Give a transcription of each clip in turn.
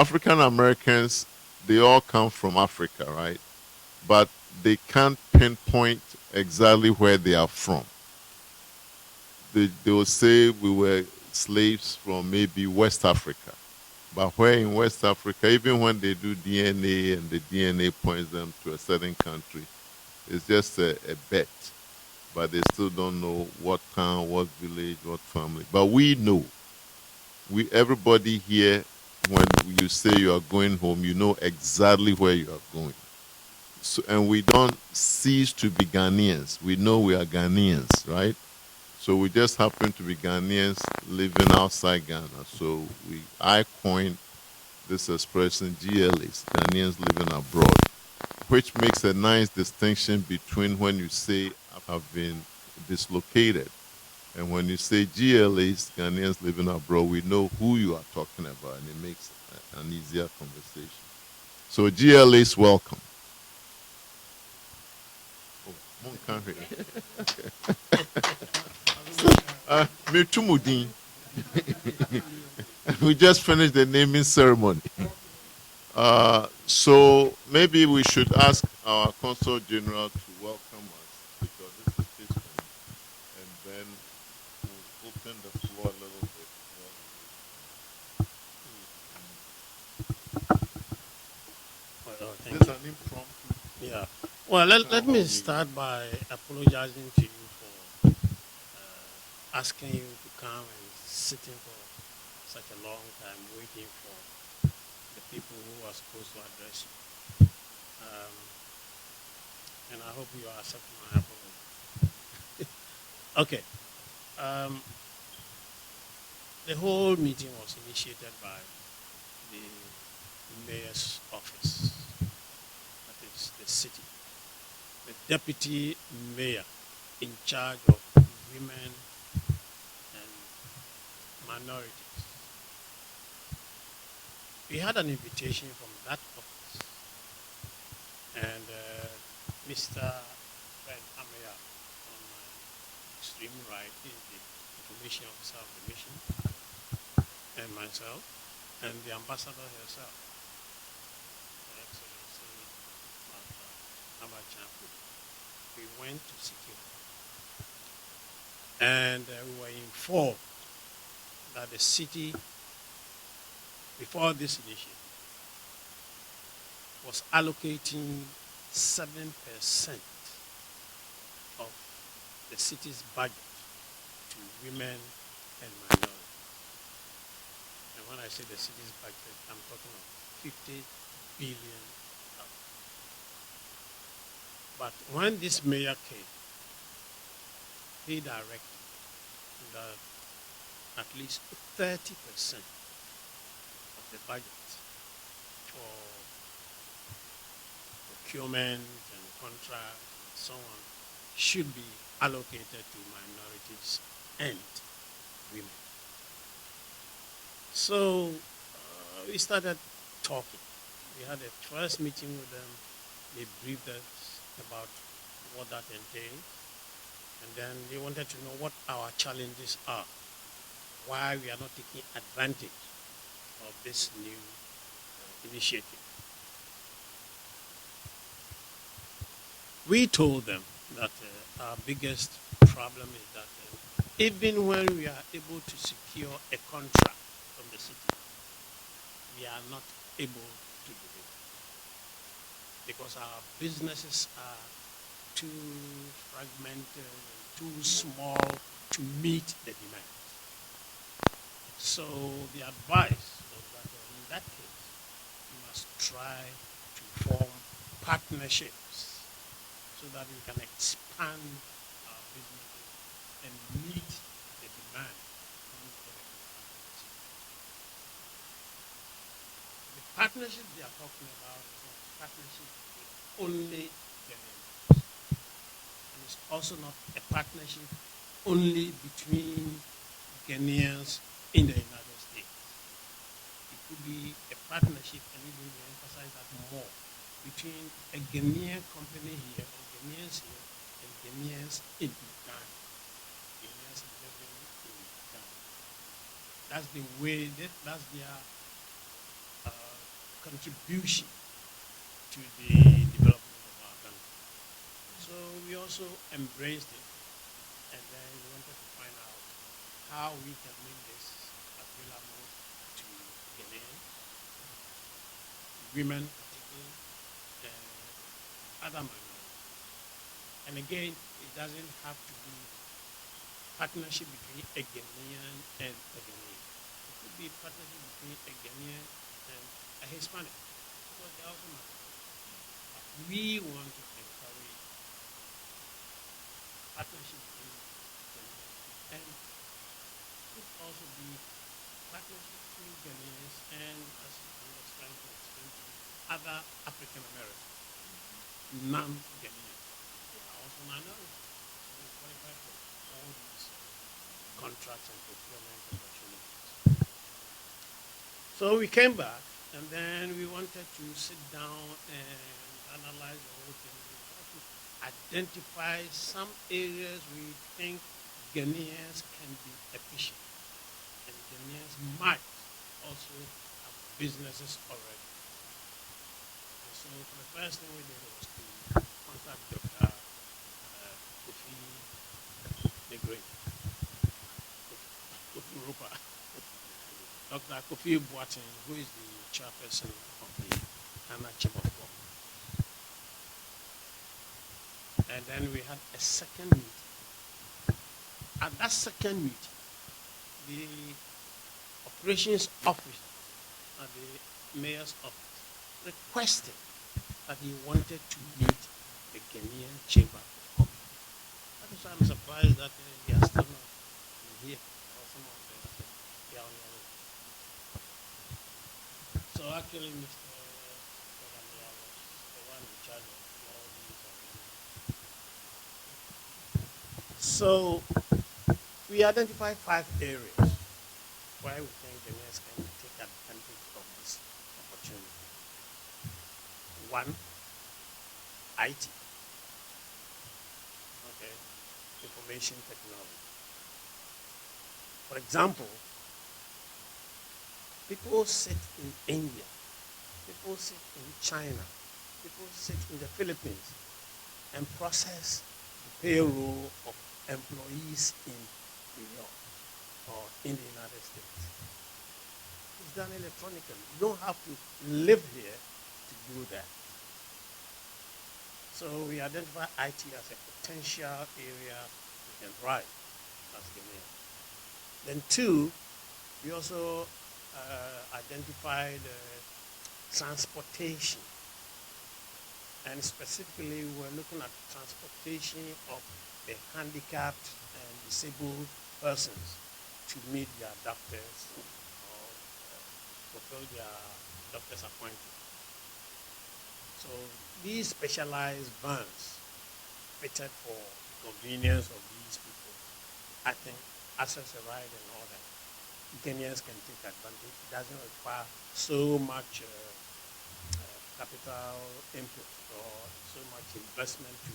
African Americans, they all come from Africa, right? But they can't pinpoint exactly where they are from. They will say we were slaves from maybe West Africa. But where in West Africa, even when they do DNA and the DNA points them to a certain country, it's just a bet. But they still don't know what town, what village, what family. But we know. Everybody here, when you say you are going home, you know exactly where you are going. So, and we don't cease to be Ghanaians. We know we are Ghanaians, right? So we just happen to be Ghanaians living outside Ghana. So I coined this expression, GLAs, Ghanaians living abroad, which makes a nice distinction between when you say I've been dislocated and when you say GLAs, Ghanaians living abroad, we know who you are talking about, and it makes an easier conversation. So GLAs, welcome. We just finished the naming ceremony. So maybe we should ask our Consul General to welcome us, because this is his home, and then we'll open the floor a little bit. Thank you. An impromptu. Yeah. Well, let me start by apologizing to you for asking you to come and sitting for such a long time waiting for the people who are supposed to address you. And I hope you accept my apology. Okay. The whole meeting was initiated by the mayor's office, that is the city, the deputy mayor in charge of women and minorities. We had an invitation from that office, and Mr. Fred Ameya, on my extreme right, is the information officer of the mission, and myself, and the ambassador herself, Her Excellency Amachampu. We went to secure, and we were informed that the city, before this initiative, was allocating 7% of the city's budget to women and minorities. And when I say the city's budget, I'm talking of 50 billion. But when this mayor came, he directed that at least 30% of the budget for procurement and contract and so on should be allocated to minorities and women. So we started talking. We had a first meeting with them. They briefed us about what that entails. And then they wanted to know what our challenges are, why we are not taking advantage of this new initiative. We told them that our biggest problem is that even when we are able to secure a contract from the city, we are not able to deliver because our businesses are too fragmented and too small to meet the demand. So the advice was that in that case, we must try to form partnerships so that we can expand our businesses and meet the demand coming from the market. The partnership they are talking about is not a partnership with only Ghanaians. And it's also not a partnership only between Ghanaians in the United States. It could be a partnership, and even we emphasize that more, between a Ghanaian company here, or Ghanaians here, and Ghanaians in Ghana. Ghanaians living in Ghana. That's the way, that's their contribution to the development of our country. So we also embraced it, and then we wanted to find out how we can make this available to Ghanaians, women particularly, and other minorities. And again, it doesn't have to be partnership between a Ghanaian and a Ghanaian. It could be partnership between a Ghanaian and a Hispanic, because they also matter. But we want to encourage partnership between Ghanaians, and it could also be partnership between Ghanaians and, as I was trying to explain to you, other African Americans, non-Ghanaians. They are also minorities, so we qualify for all these contracts and procurement opportunities. So we came back, and then we wanted to sit down and analyze the whole thing. We tried to identify some areas we think Ghanaians can be efficient, and Ghanaians might also have businesses already. And so for the first thing we did was to contact Dr. Kofi Negre, Kofi Rupa, Dr. Kofi Boateng, who is the chairperson of the Ghana Chamber of Commerce. And then we had a second meeting. At that second meeting, the operations officer at the mayor's office requested that he wanted to meet the Ghanaian Chamber of Commerce. That is why I'm surprised that they are still not here, or some of them they are on their way. So actually, Mr. Kodamia was the one in charge of all these arrangements. So we identified 5 areas where we think Ghanaians can take advantage of this opportunity. 1, IT. Okay, information technology. For example, people sit in India, people sit in China, people sit in the Philippines and process the payroll of employees in New York or in the United States. It's done electronically. You don't have to live here to do that. So we identify IT as a potential area we can drive as Ghanaians. Then 2, we also identified transportation. And specifically, we're looking at transportation of the handicapped and disabled persons to meet their doctors or fulfill their doctor's appointment. So these specialized vans fitted for the convenience of these people, I think, access a ride and all that, Kenyans can take advantage. It doesn't require so much capital input or so much investment to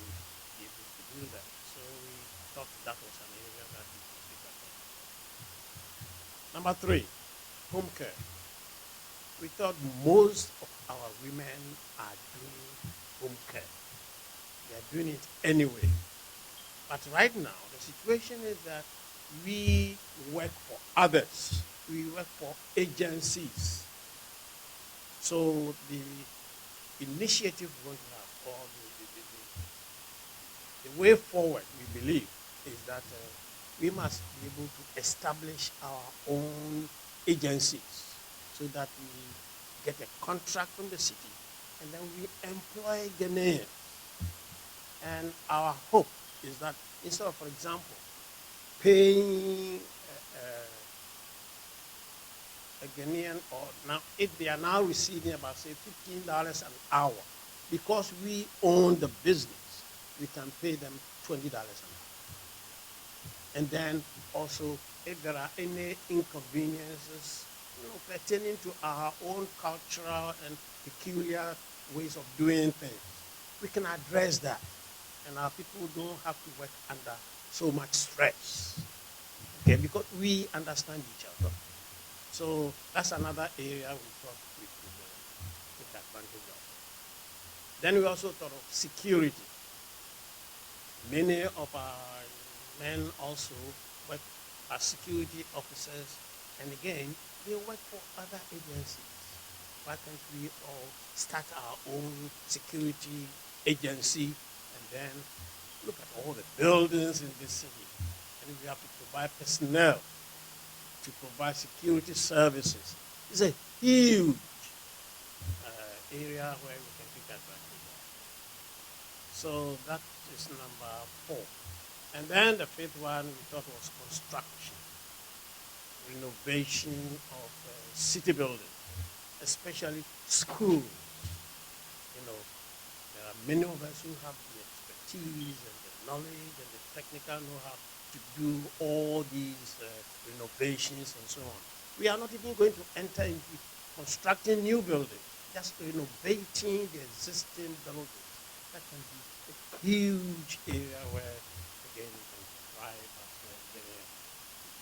be able to do that. So we thought that was an area that we could take advantage of. Number 3, home care. We thought most of our women are doing home care. They are doing it anyway. But right now, the situation is that we work for others. We work for agencies. So the initiative we're going to have, or the way forward, we believe, is that we must be able to establish our own agencies so that we get a contract from the city and then we employ Ghanaians. And our hope is that instead of, for example, paying a Ghanaian, or now if they are now receiving about say $15 an hour, because we own the business, we can pay them $20 an hour. And then also, if there are any inconveniences, pertaining to our own cultural and peculiar ways of doing things, we can address that, and our people don't have to work under so much stress. Okay, because we understand each other. So that's another area we thought we could Then we also thought of security. Many of our men also work as security officers, and again, they work for other agencies. Why can't we all start our own security agency and then look at all the buildings in this city? And we have to provide personnel to provide security services. It's a huge area where we can take advantage of. So that is number 4. And then the fifth one we thought was construction, renovation of city buildings, especially schools. You know, there are many of us who have the expertise and the knowledge and the technical know-how to do all these renovations and so on. We are not even going to enter into constructing new buildings, just renovating the existing buildings. That can be a huge area where, again, we can thrive as well.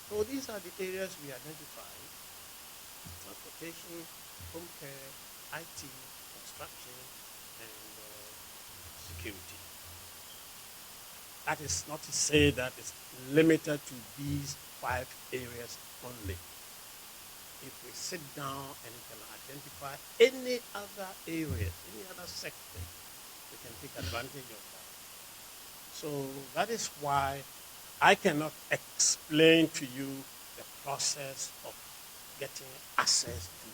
So these are the areas we identified: transportation, home care, IT, construction, and security. That is not to say that it's limited to these 5 areas only. If we sit down and can identify any other areas, any other sector, we can take advantage of that. So that is why I cannot explain to you the process of getting access to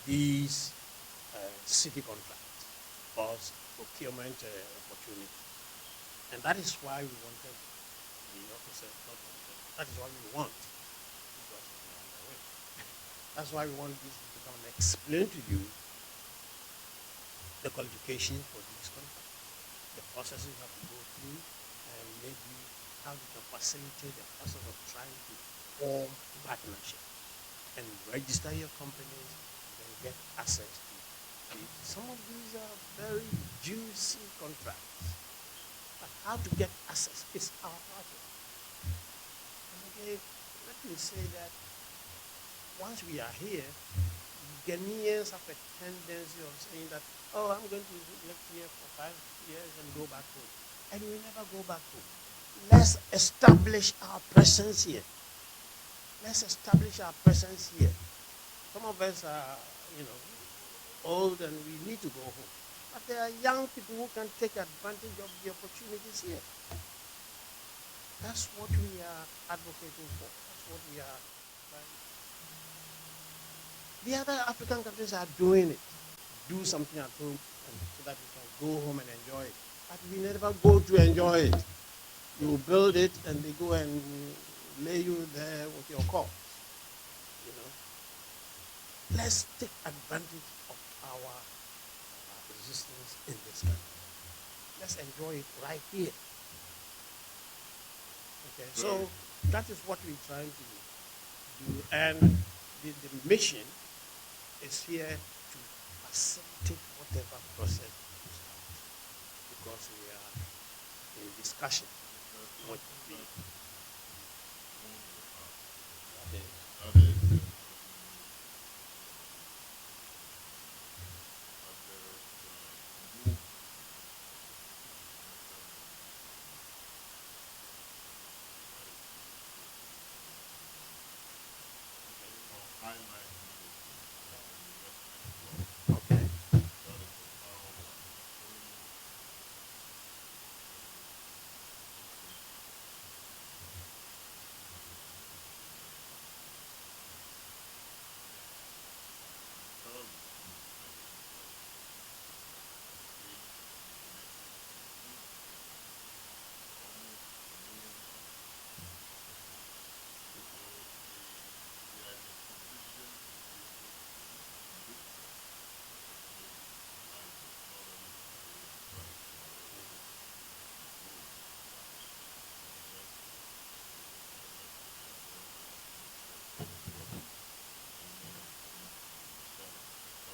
these city contracts or procurement opportunities. And that is why we wanted the officers, not wanted, that is why we want, because we are on the way. That's why we want this to come and explain to you the qualification for these contracts, the processes you have to go through, and maybe how you can facilitate the process of trying to form partnership and register your companies and then get access to these. Some of these are very juicy contracts. But how to get access is our project. And again, let me say that once we are here, Ghanaians have a tendency of saying that, oh, I'm going to live here for 5 years and go back home. And we never go back home. Let's establish our presence here. Let's establish our presence here. Some of us are, old and we need to go home. But there are young people who can take advantage of the opportunities here. That's what we are advocating for. That's what we are trying. The other African countries are doing it. Do something at home and so that you can go home and enjoy it. But we never go to enjoy it. You build it and they go and lay you there with your corpse. Let's take advantage of our existence in this country. Let's enjoy it right here. Okay, so that is what we're trying to do. And the mission is here to facilitate whatever process you start, because we are in discussion with the okay.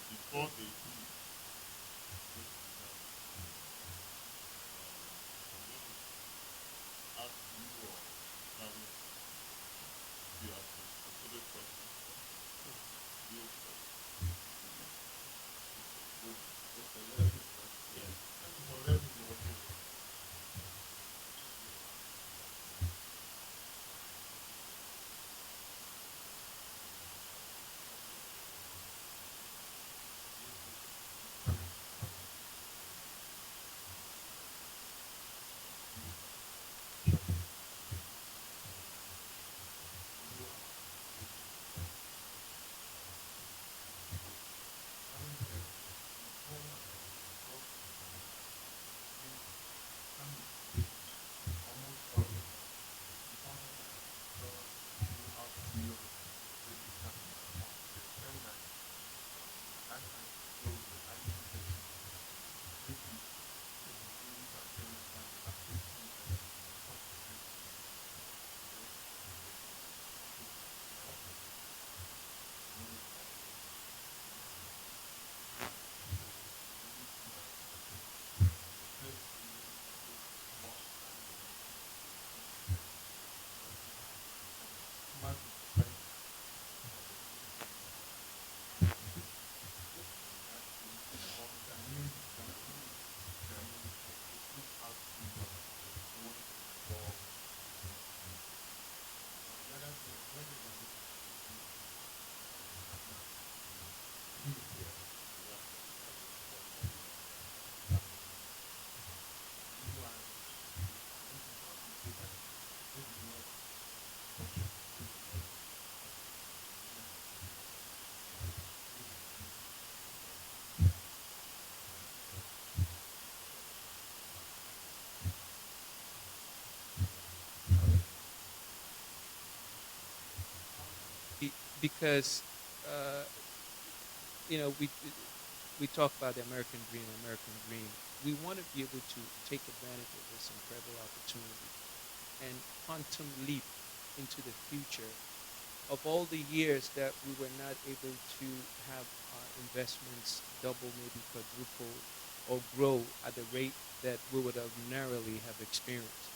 Before they do, ask you or Charlie if you have some specific questions for you. Yeah. because uh, we talk about the American dream. We want to be able to take advantage of this incredible opportunity and quantum leap into the future of all the years that we were not able to have our investments double, maybe quadruple, or grow at the rate that we would ordinarily have experienced.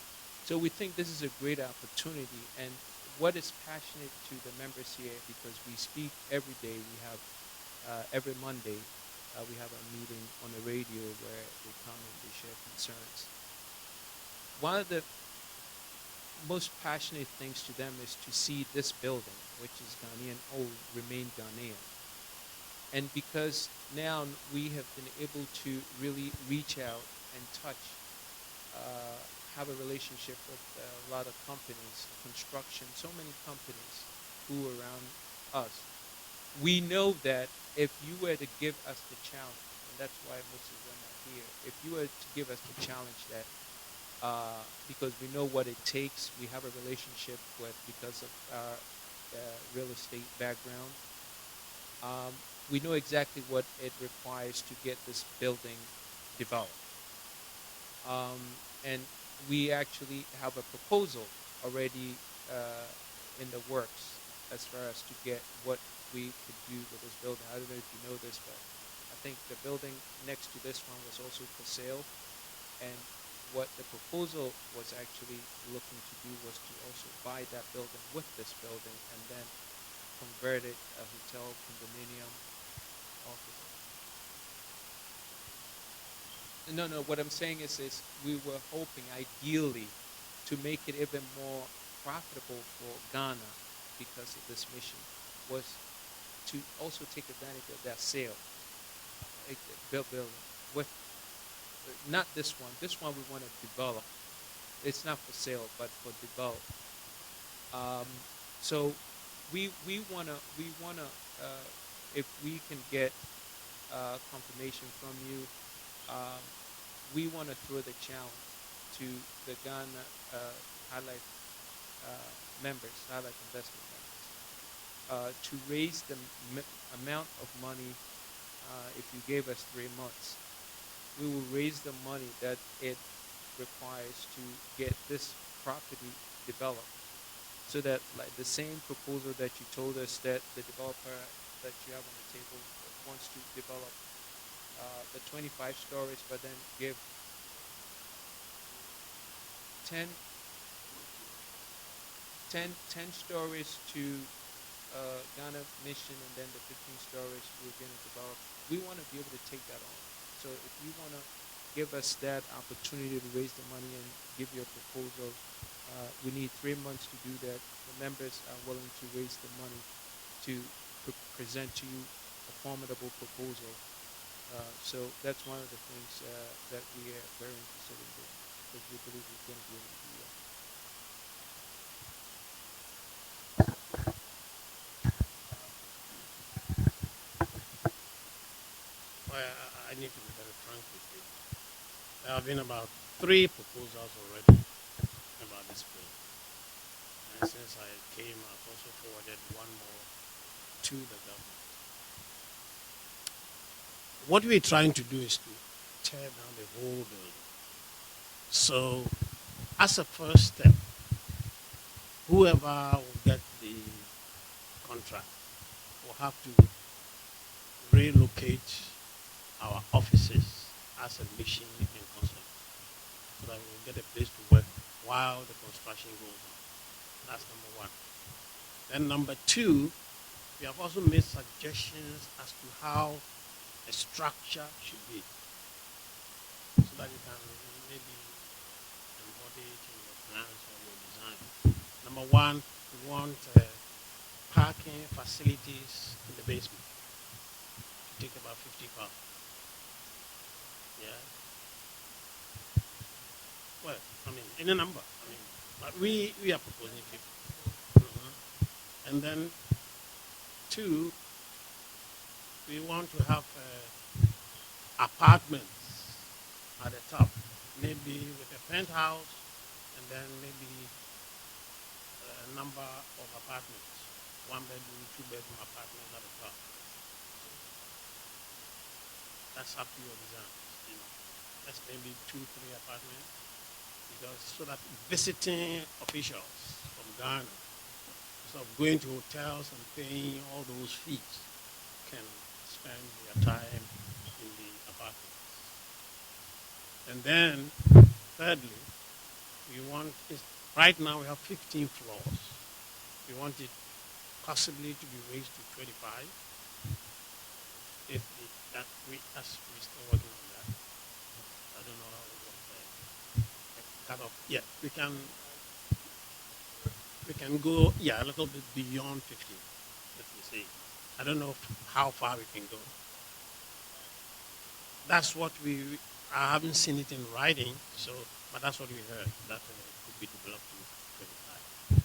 So we think this is a great opportunity. And what is passionate to the members here, because we speak every day, we have every Monday, we have a meeting on the radio where they come and they share concerns. One of the most passionate things to them is to see this building, which is Ghanaian old, remain Ghanaian. And because now we have been able to really reach out and touch, have a relationship with a lot of companies, construction, so many companies who are around us. We know that if you were to give us the challenge, and that's why most of them are here, if you were to give us the challenge that because we know what it takes. We have a relationship with because of our real estate background. Um, we know exactly what it requires to get this building developed, and we actually have a proposal already in the works as far as to get what we could do with this building. I don't know if you know this, but I think the building next to this one was also for sale. And what the proposal was actually looking to do was to also buy that building with this building and then convert it a hotel, condominium, office. No, no. What I'm saying is we were hoping ideally to make it even more profitable for Ghana because of this mission was to also take advantage of that sale, building with not this one. This one we want to develop. It's not for sale, but for develop. Um, so we wanna if we can get confirmation from you, um, we want to throw the challenge to the Ghana highlight members, highlight investment members, to raise the amount of money. If you gave us 3 months, we will raise the money that it requires to get this property developed so that like the same proposal that you told us that the developer that you have on the table wants to develop the 25 stories but then give 10, 10 stories to Ghana mission and then the 15 stories we're going to develop. We want to be able to take that on. So if you want to give us that opportunity to raise the money and give your proposal, we need 3 months to do that. The members are willing to raise the money to present to you a formidable proposal. So that's one of the things that we are very interested in doing because we believe we're going to be able to do that. Well, I need to be very frank with you. There have been about 3 proposals already about this bill. And since I came, I've also forwarded one more to the government. What we're trying to do is to tear down the whole building. So, as a first step, whoever will get the contract will have to relocate our offices as a mission and concept so that we'll get a place to work while the construction goes on. That's number one. Then number two, we have also made suggestions as to how a structure should be so that you can maybe embody it in your plans or your design. Number one, we want parking facilities in the basement to take about 50 cars. Yeah. Well, I mean, any number. I mean, but we are proposing 50. And then two, we want to have apartments at the top, maybe with a penthouse, and then maybe a number of apartments one bedroom, two bedroom apartment at the top. That's up to your design. You know, that's maybe two, three apartments because so that visiting officials from Ghana, instead of going to hotels and paying all those fees, can spend their time in the apartments. And then, thirdly, we want is right now we have 15 floors. We want it possibly to be raised to 25. If that we still working on that. I don't know how it works. Cut off. Yeah, we can go a little bit beyond 15. Let me see. I don't know how far we can go. That's what we. I haven't seen it in writing, so but that's what we heard that could be developed to 25.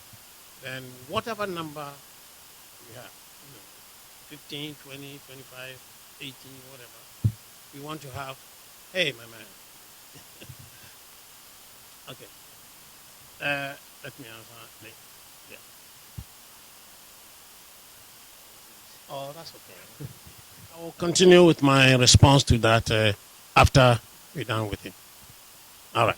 Then whatever number we have, 15, 20, 25, 18, whatever, we want to have. Hey, my man. Okay. Let me answer. Yeah. Oh, that's okay. I will continue with my response to that after we're done with it. All right.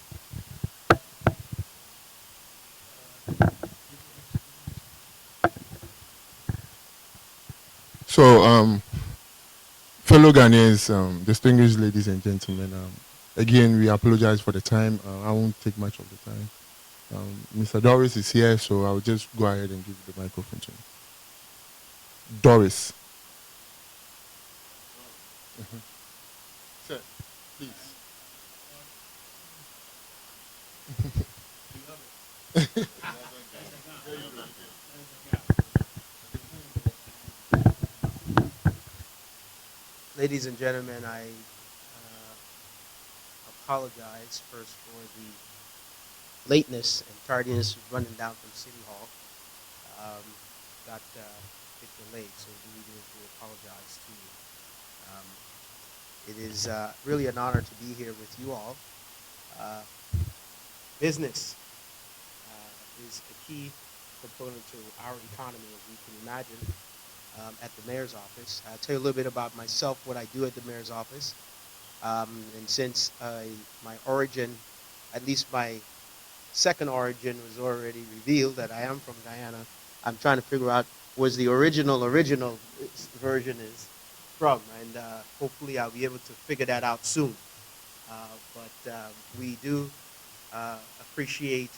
So, fellow Ghanaians, distinguished ladies and gentlemen, again, we apologize for the time. I won't take much of the time. Mr. Doris is here, so I'll just go ahead and give the microphone to him. Doris. Sir, please. Ladies and gentlemen, I apologize first for the lateness and tardiness of running down from City Hall. Got a bit delayed, so we need to apologize to you. It is really an honor to be here with you all. Business is a key component to our economy, as you can imagine, at the mayor's office. I'll tell you a little bit about myself, what I do at the mayor's office. And since my origin, at least my second origin was already revealed that I am from Guyana, I'm trying to figure out where the original version is from, and hopefully I'll be able to figure that out soon. But we do appreciate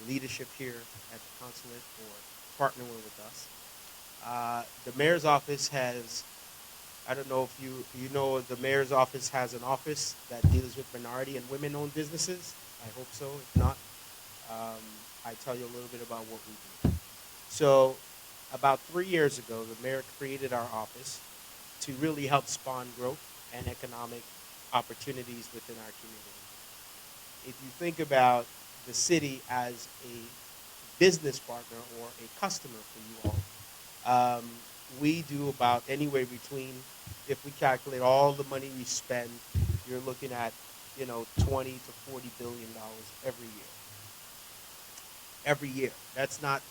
leadership here at the consulate for partnering with us. The mayor's office has, I don't know if you know, the mayor's office has an office that deals with minority and women-owned businesses. I hope so. If not, I tell you a little bit about what we do. So about 3 years ago, the mayor created our office to really help spawn growth and economic opportunities within our community. If you think about the city as a business partner or a customer for you all, we do about anywhere between, if we calculate all the money we spend, you're looking at 20 to 40 billion dollars every year. Every year. That's not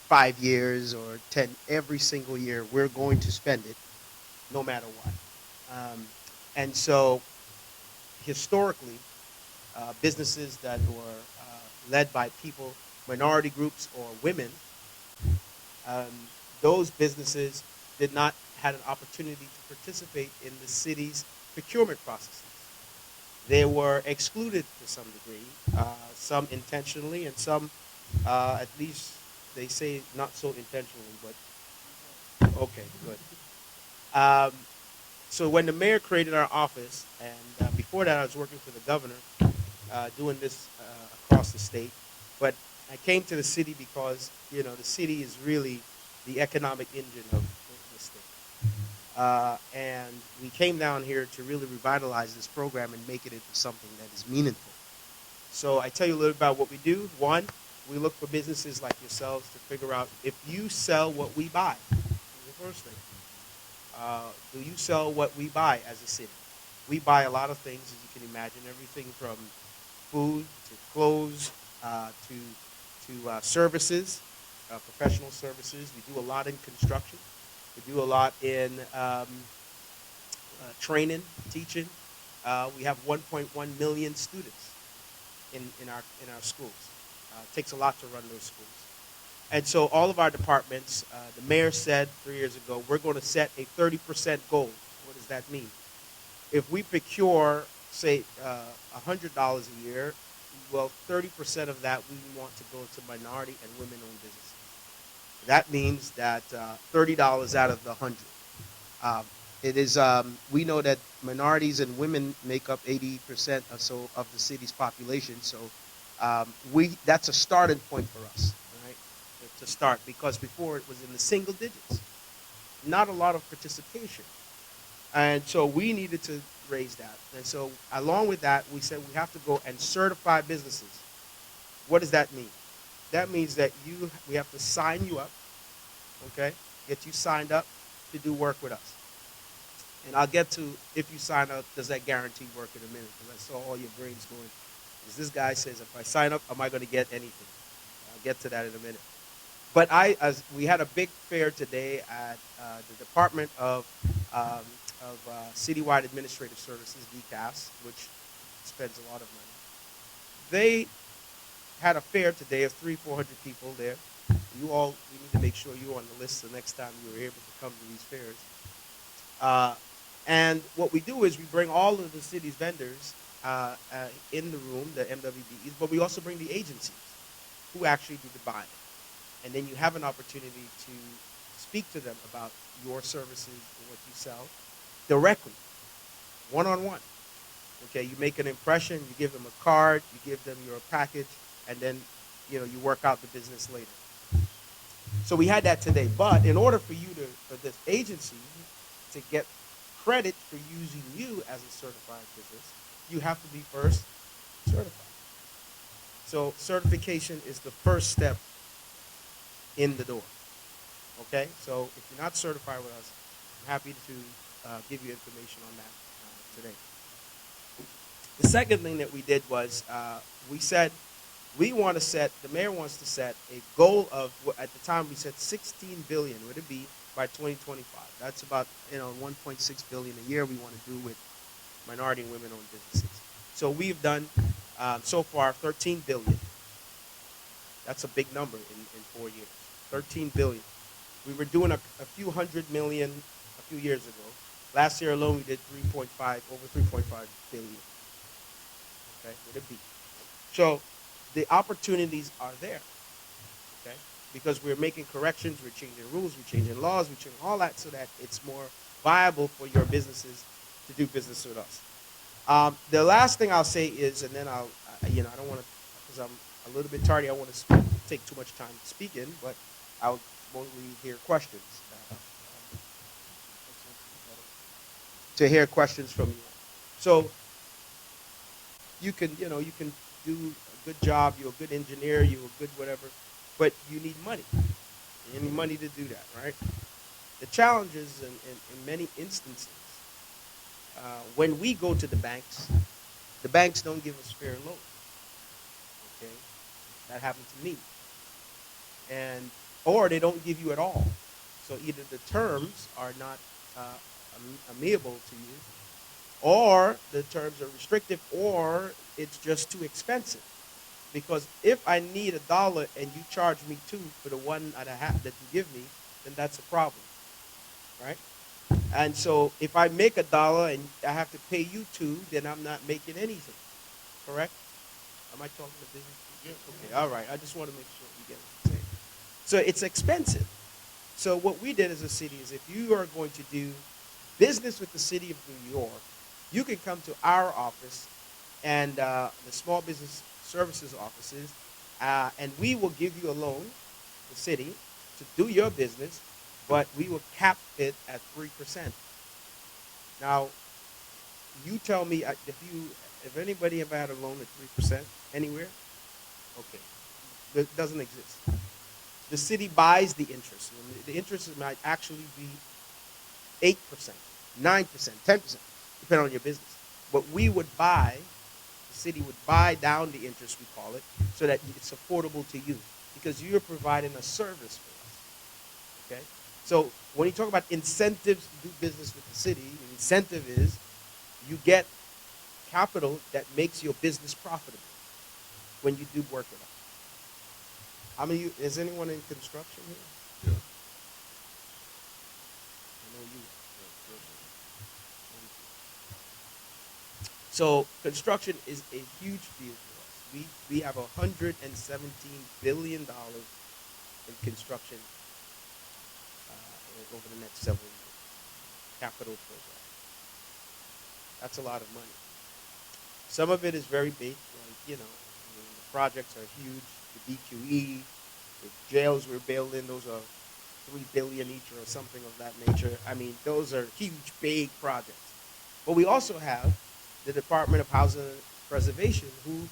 5 years or 10. Every single year, we're going to spend it, no matter what. And so, historically, businesses that were led by people, minority groups, or women, those businesses did not have an opportunity to participate in the city's procurement processes. They were excluded to some degree, some intentionally, and some, at least they say not so intentionally, but okay, good. So when the mayor created our office, and before that I was working for the governor, doing this across the state, but I came to the city because, the city is really the economic engine of the state. And we came down here to really revitalize this program and make it into something that is meaningful. So I tell you a little about what we do. One, we look for businesses like yourselves to figure out if you sell what we buy. That's the first thing. Do you sell what we buy as a city? We buy a lot of things, as you can imagine, everything from food to clothes to services. professional services. We do a lot in construction. We do a lot in training, teaching. We have 1.1 million students in our schools. It takes a lot to run those schools. And so all of our departments, the mayor said 3 years ago, we're going to set a 30% goal. What does that mean? If we procure, say, $100 a year, well, 30% of that we want to go to minority and women-owned businesses. That means that $30 out of the 100. It is. We know that minorities and women make up 80% or so of the city's population. So that's a starting point for us, right? To start, because before it was in the single digits, not a lot of participation, and so we needed to raise that. And so along with that, we said we have to go and certify businesses. What does that mean? That means that we have to sign you up, okay? Get you signed up to do work with us. And I'll get to, if you sign up, does that guarantee work in a minute? Because I saw all your brains going, as this guy says, if I sign up, am I going to get anything? I'll get to that in a minute. But we had a big fair today at the Department of Citywide Administrative Services, DCAS, which spends a lot of money. They had a fair today of 300-400 people there. We need to make sure you're on the list the next time you're able to come to these fairs. And what we do is we bring all of the city's vendors in the room, the MWBEs, but we also bring the agencies who actually do the buying. And then you have an opportunity to speak to them about your services and what you sell directly, one-on-one. Okay, you make an impression, you give them a card, you give them your package, and then you work out the business later. So we had that today. But in order for this agency to get credit for using you as a certified business, you have to be first certified. So certification is the first step in the door. Okay? So if you're not certified with us, I'm happy to give you information on that today. The second thing that we did was we said the mayor wants to set a goal of, at the time we said 16 billion, would it be, by 2025. That's about 1.6 billion a year we want to do with minority and women-owned businesses. So we've done so far 13 billion. That's a big number in 4 years. 13 billion. We were doing a few hundred million a few years ago. Last year alone we did over 3.5 billion. Okay, with a B. So the opportunities are there. Okay, because we're making corrections, we're changing rules, we're changing laws, we're changing all that so that it's more viable for your businesses to do business with us. The last thing I'll say is, and then I don't want to, because I'm a little bit tardy, I want to take too much time speaking, but I'll mostly hear questions. To hear questions from you. So you can do a good job, you're a good engineer, you're a good whatever, but you need money. You need money to do that, right? The challenge is in many instances, when we go to the banks don't give us fair loans. Okay? That happened to me. Or they don't give you at all. So either the terms are not amenable to you, or the terms are restrictive, or it's just too expensive. Because if I need $1 and you charge me $2 for the one and a half that you give me, then that's a problem, right? And so if I make $1 and I have to pay you $2, then I'm not making anything, correct? Am I talking to business? Yeah. Okay, all right. I just want to make sure you get what I'm saying. So it's expensive. So what we did as a city is, if you are going to do business with the city of New York, you can come to our office and the small business services offices, and we will give you a loan, the city, to do your business, but we will cap it at 3%. Now, you tell me if anybody ever had a loan at 3% anywhere? Okay, it doesn't exist. The city buys the interest. The interest might actually be 8%, 9%, 10%, depending on your business. But we would buy, the city would buy down the interest, we call it, so that it's affordable to you. because you're providing a service for us. Okay? So when you talk about incentives to do business with the city, the incentive is you get capital that makes your business profitable when you do work with us. How many you, is anyone in construction here? Yeah. I know you. So construction is a huge field for us. We have $117 billion in construction over the next several years. Capital program. That's a lot of money. Some of it is very big, like, you know, I mean, the projects are huge. The BQE, the jails we're building, those are 3 billion each or something of that nature. I mean, those are huge, big projects. But we also have the Department of Housing and Preservation, who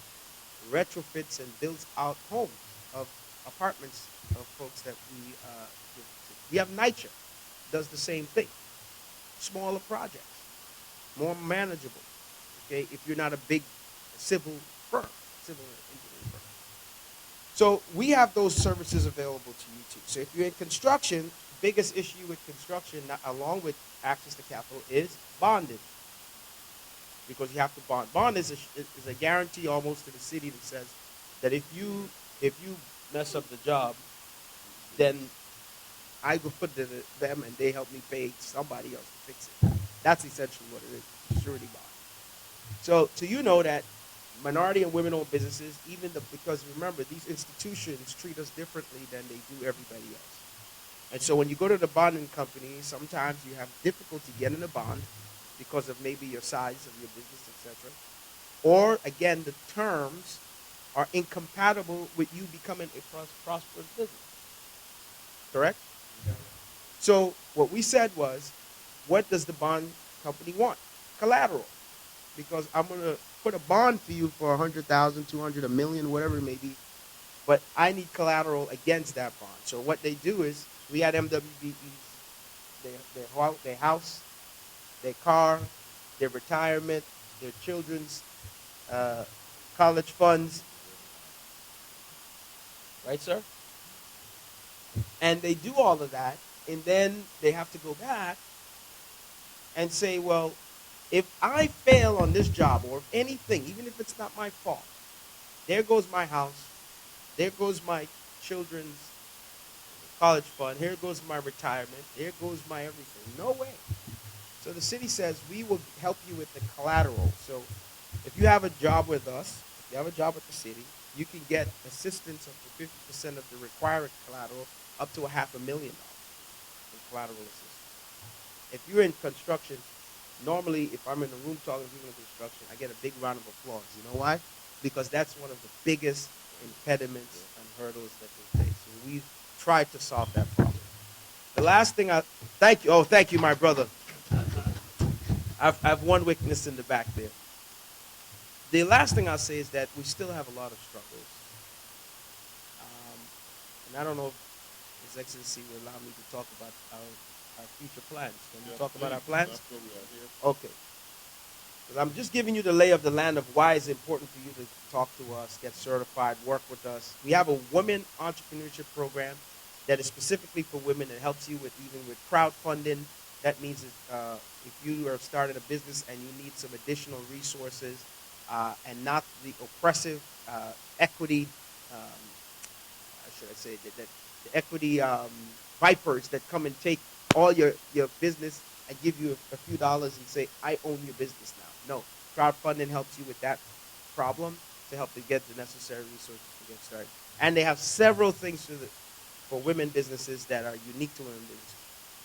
retrofits and builds out homes of apartments of folks that we give to. We have NYCHA, does the same thing. Smaller projects, more manageable. Okay, if you're not a big civil firm, civil engineering firm. So we have those services available to you too. So if you're in construction, biggest issue with construction, along with access to capital, is bonding, because you have to bond. Bond is a guarantee almost to the city that says that if you mess up the job, then I go put it to them and they help me pay somebody else to fix it. That's essentially what it is, surety bond. So you know that minority and women-owned businesses, because remember, these institutions treat us differently than they do everybody else. And so when you go to the bonding company, sometimes you have difficulty getting a bond because of maybe your size of your business, etc. Or again, the terms are incompatible with you becoming a prosperous business. Correct? So what we said was, what does the bond company want? Collateral. Because I'm going to put a bond for you for 100,000, 200, a million, whatever it may be, but I need collateral against that bond. So what they do is, we had MWBEs, their house, their car, their retirement, their children's college funds, right, sir? And they do all of that, and then they have to go back and say, well, if I fail on this job, or if anything, even if it's not my fault, there goes my house, there goes my children's college fund, here goes my retirement, there goes my everything. No way. So the city says, we will help you with the collateral. So if you have a job with us, if you have a job with the city, you can get assistance up to 50% of the required collateral, up to $500,000 in collateral assistance. If you're in construction, normally if I'm in a room talking to people in construction, I get a big round of applause. You know why? Because that's one of the biggest impediments and hurdles that they face. And we've tried to solve that problem. The last thing thank you. Oh, thank you, my brother. I have one witness in the back there. The last thing I'll say is that we still have a lot of struggles. And I don't know if His Excellency will allow me to talk about our future plans. Can we talk about our plans? That's what we are here. Okay. Because I'm just giving you the lay of the land of why it's important for you to talk to us, get certified, work with us. We have a women entrepreneurship program that is specifically for women that helps you with crowdfunding. That means if you are starting a business and you need some additional resources and not the oppressive equity, how should I say, the equity vipers that come and take all your business and give you a few dollars and say, I own your business now. No, crowdfunding helps you with that problem to help you get the necessary resources to get started. And they have several things for women businesses that are unique to women businesses.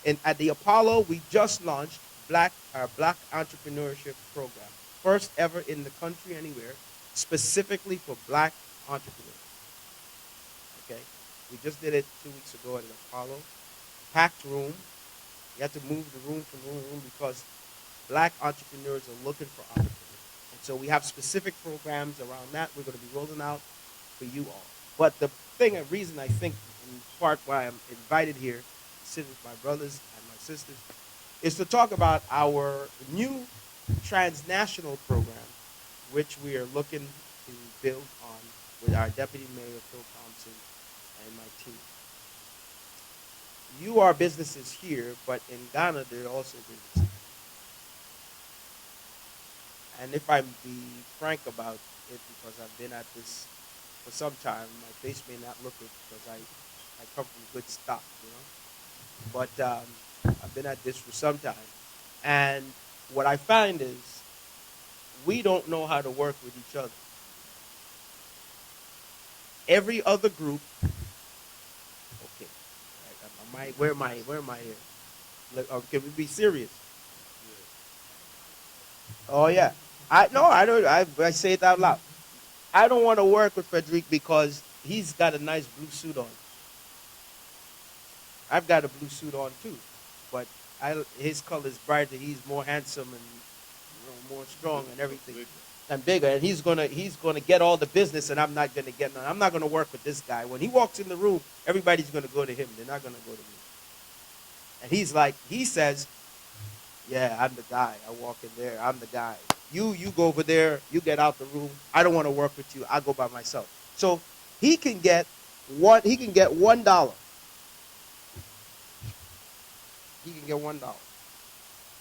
And at the Apollo, we just launched our Black Entrepreneurship Program. First ever in the country anywhere, specifically for Black entrepreneurs. Okay? We just did it 2 weeks ago at the Apollo. Packed room. You have to move the room from room to room because Black entrepreneurs are looking for entrepreneurs. And so we have specific programs around that we're going to be rolling out for you all. But the reason I think, in part why I'm invited here, to sit with my brothers and my sisters, is to talk about our new transnational program, which we are looking to build on with our Deputy Mayor, Phil Thompson, you are businesses here, but in Ghana there are also businesses. And if I be frank about it, because I've been at this for some time, my face may not look it because I come from good stock, you know. But I've been at this for some time, and what I find is we don't know how to work with each other. Every other group, okay, where am I here? Can we be serious? Oh yeah, I no, I don't. I say it out loud. I don't want to work with Frederick because he's got a nice blue suit on. I've got a blue suit on too, but his color is brighter. He's more handsome and more strong and everything, and bigger. And he's gonna get all the business, and I'm not gonna get none. I'm not gonna work with this guy. When he walks in the room, everybody's gonna go to him. They're not gonna go to me. And he says, "Yeah, I'm the guy. I walk in there. I'm the guy. You go over there. You get out the room. I don't want to work with you. I go by myself." So he can get one. He can get $1. He can get $1.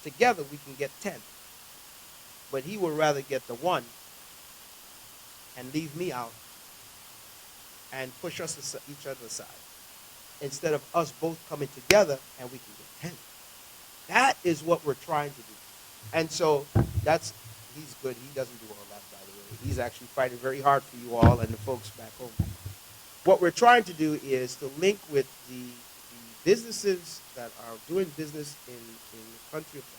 Together we can get 10. But he would rather get the one and leave me out and push us each other aside instead of us both coming together and we can get 10. That is what we're trying to do. And so he's good. He doesn't do all that, by the way. He's actually fighting very hard for you all and the folks back home. What we're trying to do is to link with the businesses that are doing business in the country of Ghana,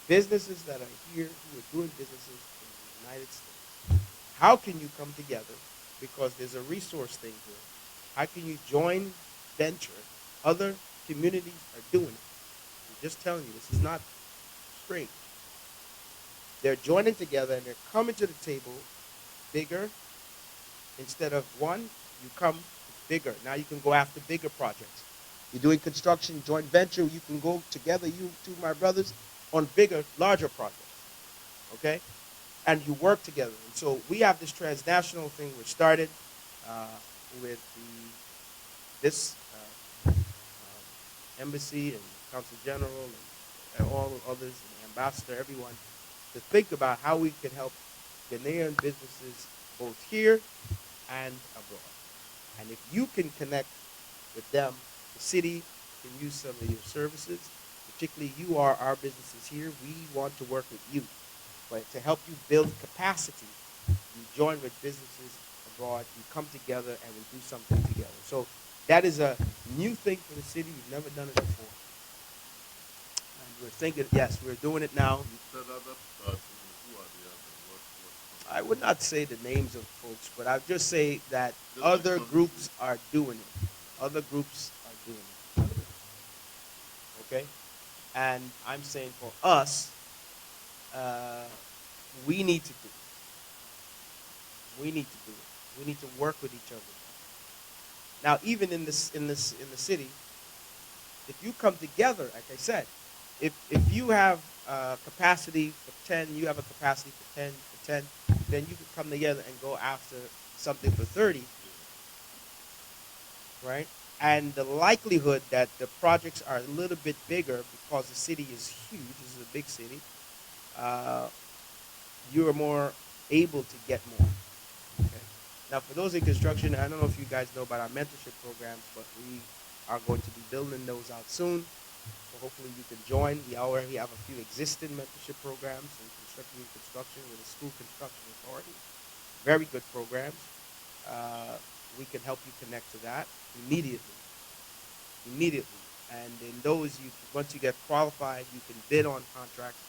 businesses that are here who are doing businesses in the United States. How can you come together? Because there's a resource thing here. How can you join venture? Other communities are doing it. I'm just telling you, this is not straight. They're joining together and they're coming to the table bigger. Instead of one, you come bigger. Now you can go after bigger projects. You're doing construction, joint venture, you can go together, you two, my brothers, on bigger, larger projects. Okay? And you work together. And so we have this transnational thing which started with this embassy and consul general and all others, and the ambassador, everyone, to think about how we can help Ghanaian businesses both here and abroad. And if you can connect with them, the city can use some of your services. Particularly, you are our businesses here. We want to work with you. But to help you build capacity, you join with businesses abroad, you come together, and we do something together. So that is a new thing for the city. We've never done it before. And we're thinking, yes, we're doing it now. I would not say the names of folks, but I'll just say that other groups are doing it. Other groups are doing it. Okay? And I'm saying for us, we need to do it. We need to do it. We need to work with each other. Now, even in the city, if you come together, like I said, if you have capacity for 10, you have a capacity for 10, then you can come together and go after something for 30, right? And the likelihood that the projects are a little bit bigger because the city is huge, this is a big city, you are more able to get more. Okay? Now, for those in construction, I don't know if you guys know about our mentorship programs, but we are going to be building those out soon. So hopefully you can join. We already have a few existing mentorship programs in construction with the School Construction Authority. Very good programs. We can help you connect to that immediately. And in those, once you get qualified, you can bid on contracts,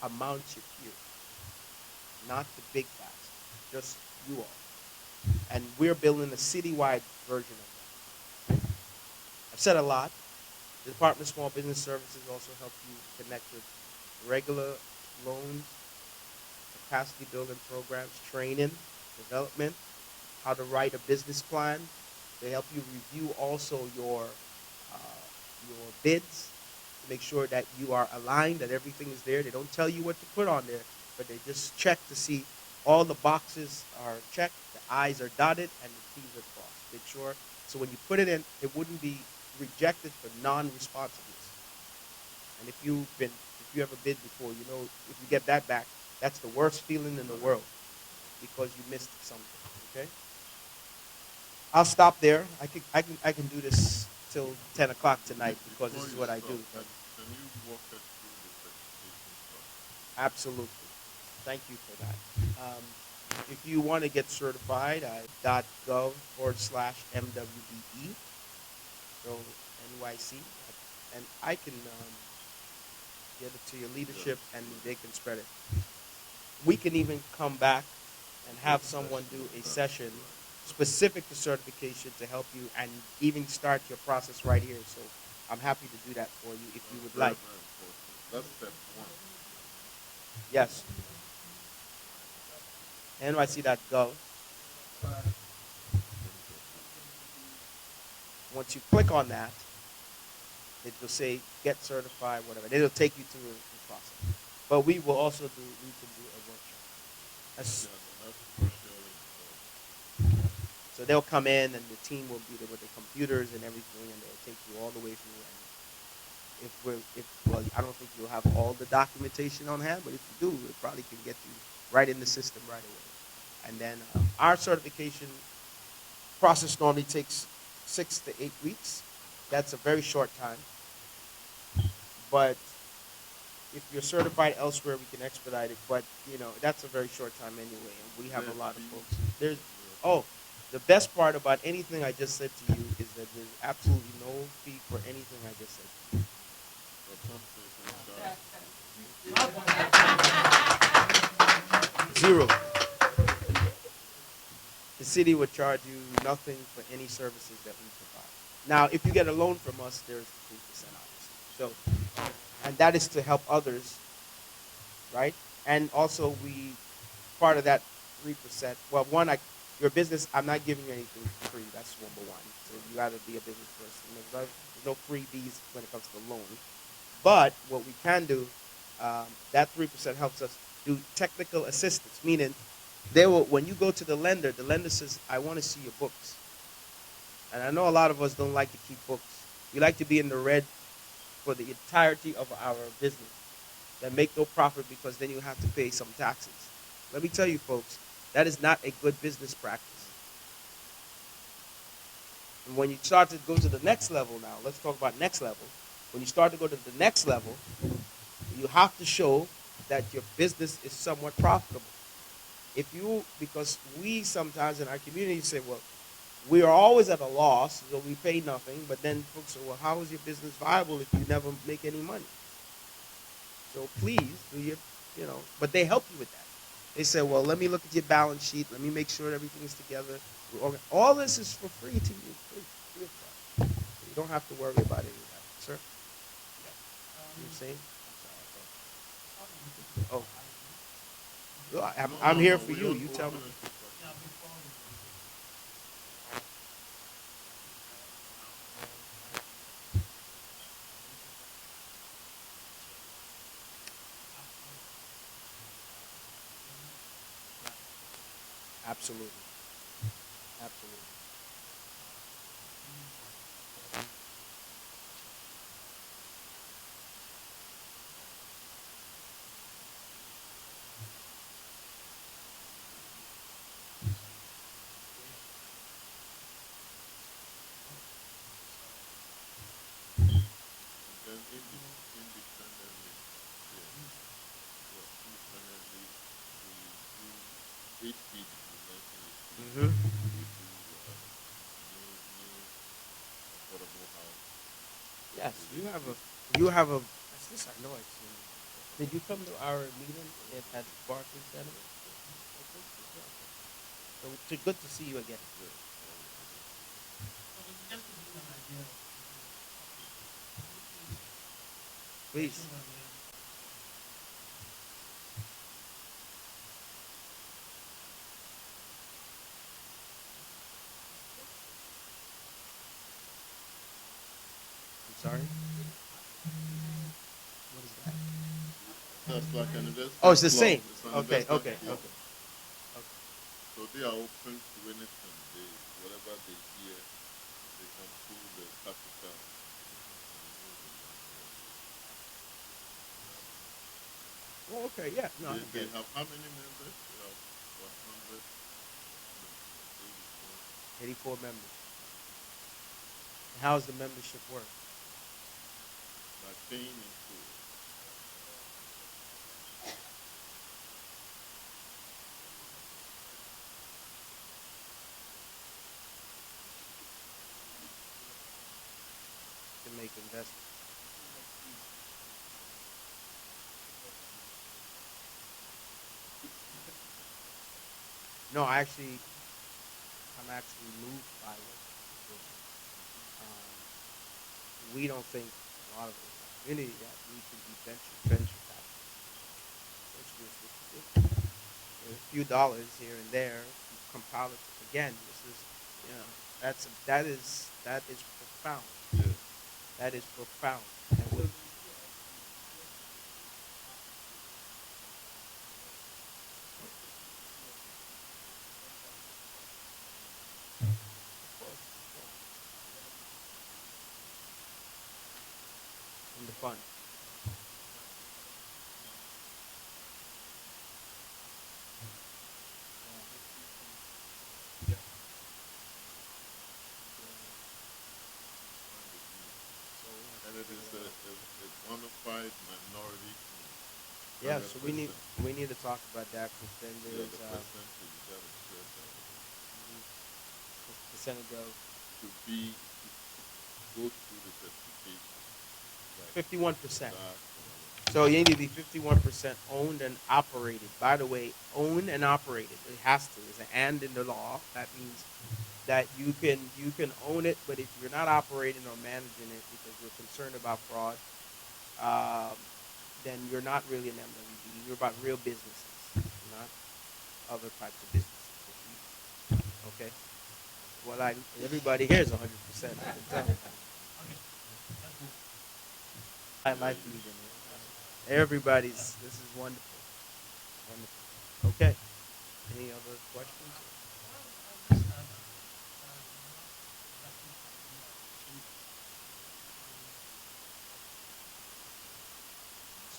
amount secured. Not the big guys, just you all. And we're building a citywide version of that. I've said a lot. The Department of Small Business Services also help you connect with regular loans, capacity building programs, training, development, how to write a business plan. They help you review also your bids to make sure that you are aligned, that everything is there. They don't tell you what to put on there, but they just check to see all the boxes are checked, the I's are dotted, and the T's are crossed. Make sure. So when you put it in, it wouldn't be rejected for non-responsiveness. And if you ever bid before, you know if you get that back, that's the worst feeling in the world because you missed something. Okay, I'll stop there. I can do this till 10 o'clock tonight because this is what I do. Can you walk us through the certification process? Absolutely. Thank you for that. If you want to get certified, .gov/MWBE, so NYC, and I can get it to your leadership and they can spread it. We can even come back and have someone do a session specific to certification to help you and even start your process right here. So I'm happy to do that for you if you would like. Very important. That's step one. Yes. NYC.gov. Once you click on that, it will say get certified, whatever. It'll take you through the process. But we will also we can do a workshop. That's crucial. So they'll come in and the team will be there with the computers and everything, and they'll take you all the way through. And well, I don't think you'll have all the documentation on hand, but if you do, it probably can get you right in the system right away. And then our certification process normally takes 6 to 8 weeks. That's a very short time. But if you're certified elsewhere, we can expedite it. But that's a very short time anyway. And we have a lot of folks. The best part about anything I just said to you is that there's absolutely no fee for anything I just said to you. Zero. The city would charge you nothing for any services that we provide. Now, if you get a loan from us, there's the 3% obviously. So, and that is to help others, right? And also, part of that 3%. Well, your business, I'm not giving you anything free. That's number one. So you got to be a business person. There's no freebies when it comes to loans. But what we can do, that 3% helps us do technical assistance, meaning when you go to the lender says, I want to see your books. And I know a lot of us don't like to keep books. We like to be in the red for the entirety of our business and make no profit because then you have to pay some taxes. Let me tell you, folks, that is not a good business practice. And when you start to go to the next level now, let's talk about next level. When you start to go to the next level, you have to show that your business is somewhat profitable. Because we sometimes in our community say, well, we are always at a loss, so we pay nothing, but then folks say, well, how is your business viable if you never make any money? So please, but they help you with that. They say, well, let me look at your balance sheet. Let me make sure everything is together. All this is for free to you. Free of charge. You don't have to worry about any of that. Sir? You're saying? I'm sorry. Oh. I'm here for you. You tell me. Absolutely. Absolutely. Mm-hmm. Yes, you have a. This I know. Did you come to our meeting at Barclays Center? So it's good to see you again. Please. I'm sorry. What is that? That's like an investment. Oh, it's the club. same. It's an Okay. investment Okay. club. Okay. So they are open to anything. Whatever they hear, they can pull the capital Oh, okay, yeah. No, I They, get they it. have how many members? They have 100, no, 84 members. And how's the membership work? 84. By paying into it. To make investments. No, I'm actually moved by what you're doing. We don't think a lot of us in our community that we can be venture capitalists. Essentially, that's what you do. A few dollars here and there, you compile it. Again, this is, you know, that is profound. Yes. That is profound. And with, of course, from the fund. So we have And to it is figure that out. a bona fide minority owned. Yeah, so 100%. we need to talk about that because then Yeah, there's the percentage, you got to share that. mhm, percentage of To go through the certification. Like 51%. that and all of So you need to be 51% owned and operated. By the way, owned and operated. It has to. There's an and in the law. That means that you can own it, but if you're not operating or managing it because you're concerned about fraud, um, then you're not really an MWBE. You're about real businesses, not other types of businesses. Okay. Well, everybody here is 100%. I can tell. I that. Yeah, life you, leading. Everybody's. This is wonderful. Wonderful. Okay. Any other questions?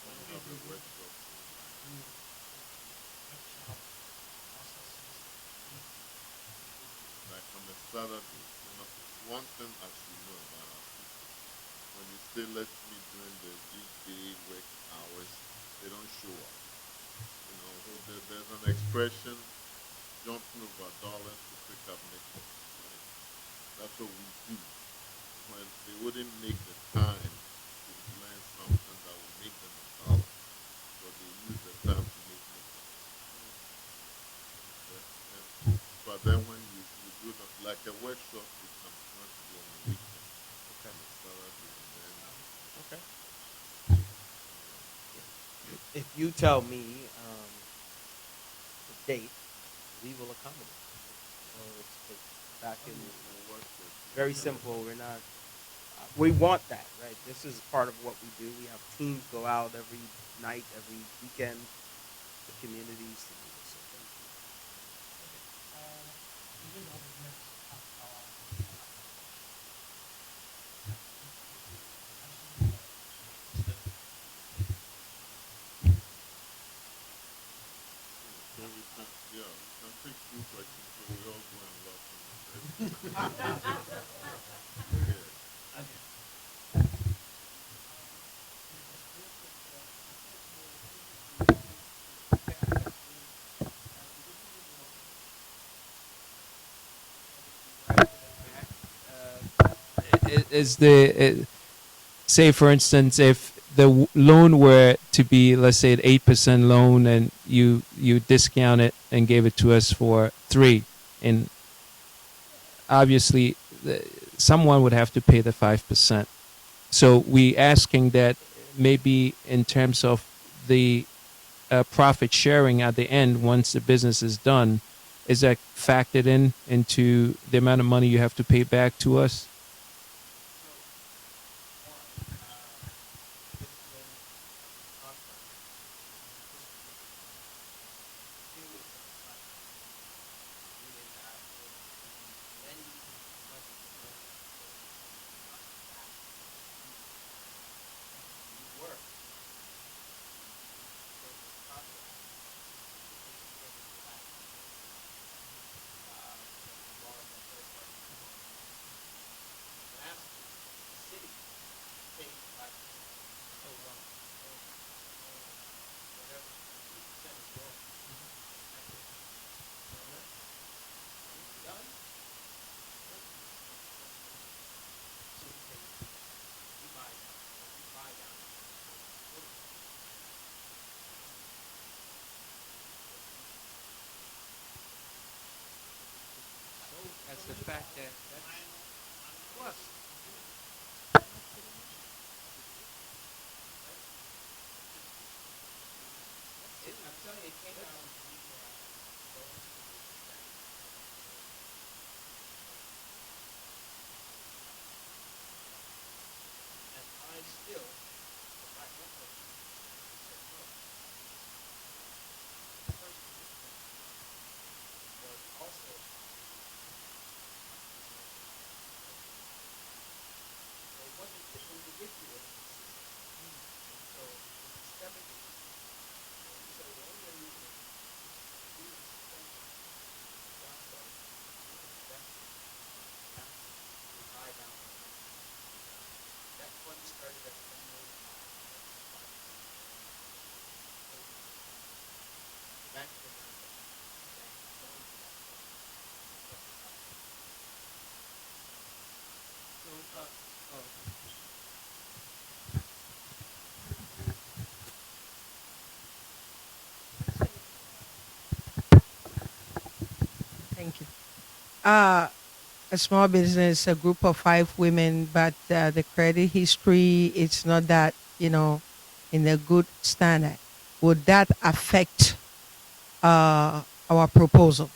when you have a workshop for like on a Saturday, one thing I should know about our people, when you say let's meet during the weekday work hours, they don't show up. So there's an expression, jumping over dollars to pick up nickels, right? That's what we do. When they wouldn't make the time to learn something that will make them $1, but they use the time to make nickels. Okay? But then when you do the, like a workshop, is I'm trying to do on the weekend, Okay. on a Saturday, and then Okay. yeah, If you tell me the date, we will accommodate. So it's back in we'll work with very simple. We're not. We want that, right? This is part of what we do. We have teams go out every night, every weekend, to communities to do this. So thank you. So we can, yeah, we can take two questions so we all go and lock in the first. Yeah. Is the say for instance if the loan were to be, let's say, an 8% loan, and you discount it and gave it to us for 3, and obviously someone would have to pay the 5%. So we asking that maybe in terms of the profit sharing at the end once the business is done, is that factored into the amount of money you have to pay back to us? that's the fact that that's plus. I'm telling you, it came out. And I still, if I ever said no, the first commitment was also a so it wasn't just individual, it was a system. And so the systemic is so the only way we can do the systemic process is investment. We have to buy down. That fund started at $10 million. Bank of America Bank joined that fund. So, oh, Thank you. A small business, a group of five women, but the credit history, it's not that, in a good standard. Would that affect our proposal?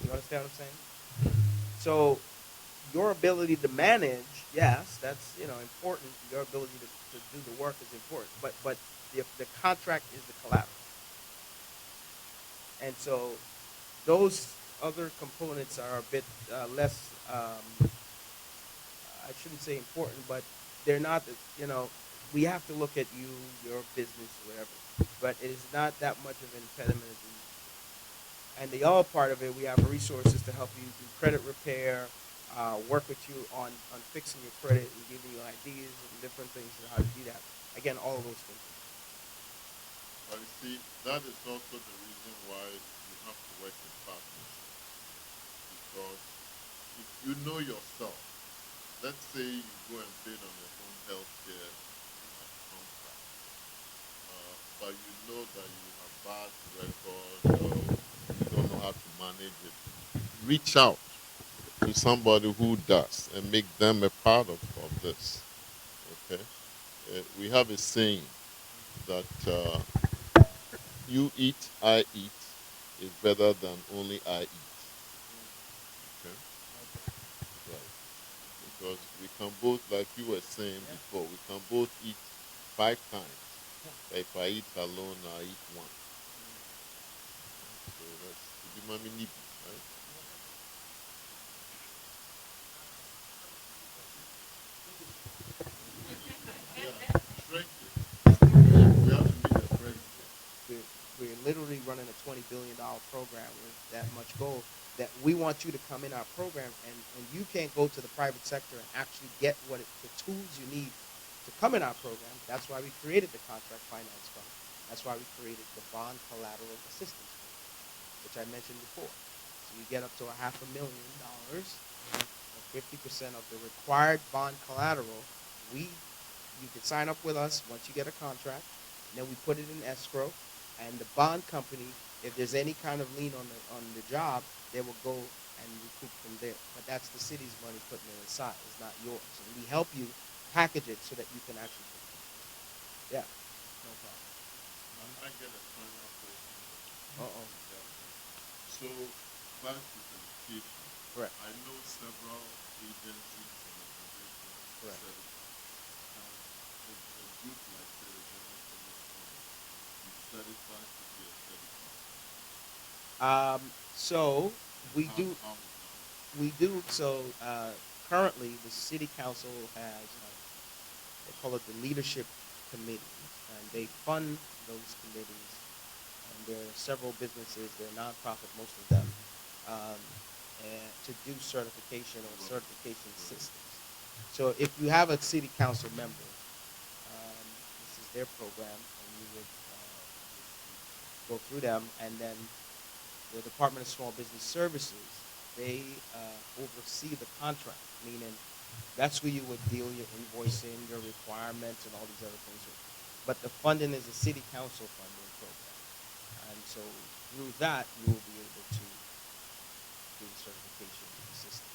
You understand what I'm saying? So your ability to manage, yes, that's important. Your ability to do the work is important, but the contract is the collateral, and so those other components are a bit less. I shouldn't say important, but they're not. We have to look at you, your business, whatever. But it is not that much of an impediment as we. And the other part of it, we have resources to help you do credit repair, work with you on fixing your credit and giving you ideas and different things on how to do that. Again, all of those things. But you see, that is also the reason why you have to work in partnership. Because if you know yourself, let's say you go and bid on your home health care contract, but you know that you have bad record or you don't know how to manage it, reach out to somebody who does and make them a part of this. Okay? We have a saying that you eat, I eat is better than only I eat. Okay? Right. Because we can both, like you were saying before, we can both eat 5 times. But if I eat alone, I eat one. So that's the mommy nibi, right? Yeah, shrink it. We have to meet the president. We're literally running a $20 billion program with that much goal that we want you to come in our program, and you can't go to the private sector and actually get the tools you need to come in our program. That's why we created the contract finance fund. That's why we created the bond collateral assistance fund, which I mentioned before. So you get up to $500,000, or 50% of the required bond collateral. You can sign up with us once you get a contract, and then we put it in escrow, and the bond company, if there's any kind of lien on the job, they will go and recoup from there. But that's the city's money putting it aside. It's not yours. And we help you package it so that you can actually put it. Yeah, no problem. I get a final question. Uh-oh. So, back to certification. Correct. I know several agencies and organizations Correct. certify. A group like the Jonell be certified to be a certified. So we How do. is that? We do. So currently, the city council has they call it the leadership committee, and they fund those committees. And there are several businesses, they're nonprofit, most of them, and to do certification or certification systems. So if you have a city council member, this is their program, and you would go through them, and then the Department of Small Business Services, they oversee the contract, meaning that's who you would deal your invoicing, your requirements, and all these other things with. But the funding is a city council funding program. And so through that, you will be able to do the certification system.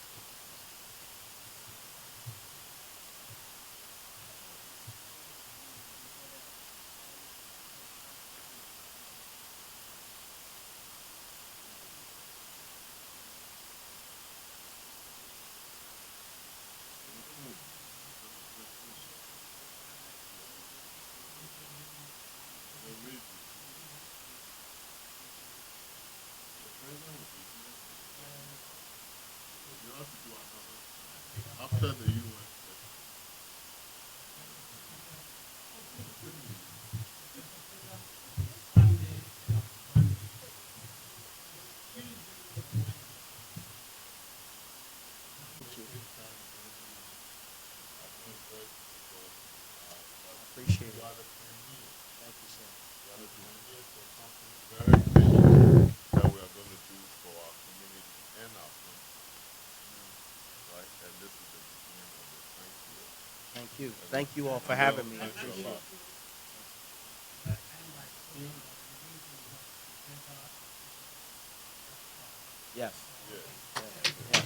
After the UN. Appreciate it. Thank you, sir. Very big that we are going to do for our community and our country. Right? And this is the beginning of it. Thank you. Thank you. Thank you all for having me. I appreciate it. Yes. Yeah. Yes.